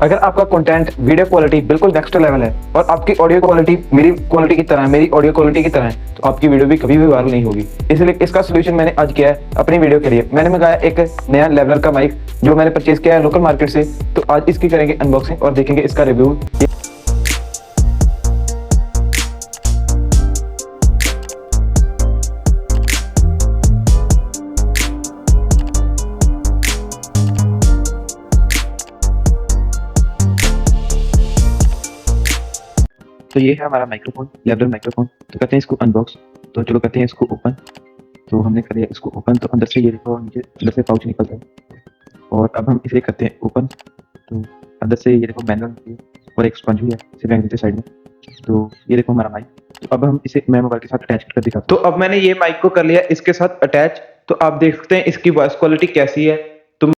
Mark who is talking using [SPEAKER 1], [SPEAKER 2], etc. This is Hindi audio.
[SPEAKER 1] अगर आपका कंटेंट वीडियो क्वालिटी बिल्कुल नेक्स्ट लेवल है और आपकी ऑडियो क्वालिटी मेरी क्वालिटी की तरह है, मेरी ऑडियो क्वालिटी की तरह है, तो आपकी वीडियो भी कभी भी वायरल नहीं होगी। इसलिए इसका सोल्यूशन मैंने आज किया है अपनी वीडियो के लिए। मैंने मंगाया एक नया लेवलर का माइक जो मैंने परचेज किया है लोकल मार्केट से। तो आज इसकी करेंगे अनबॉक्सिंग और देखेंगे इसका रिव्यू। तो ये है हमारा माइक्रोफोन, लेवलर माइक्रोफोन। तो कहते हैं इसको अनबॉक्स। तो चलो कहते हैं इसको ओपन। तो हमने कर लिया इसको ओपन। तो अंदर से ये देखो, नीचे अंदर से पाउच निकलता है और अब हम इसे करते हैं ओपन। तो अंदर से ये देखो मैनुअल और एक स्पंज भी है, इसे फेंक देते साइड में। तो ये देखो हमारा माइक। तो अब हम इसे मैं मोबाइल के साथ अटैच कर दिखाता हूं। तो अब मैंने ये माइक को कर लिया इसके साथ अटैच। तो आप देख सकते हैं इसकी वॉइस क्वालिटी कैसी है।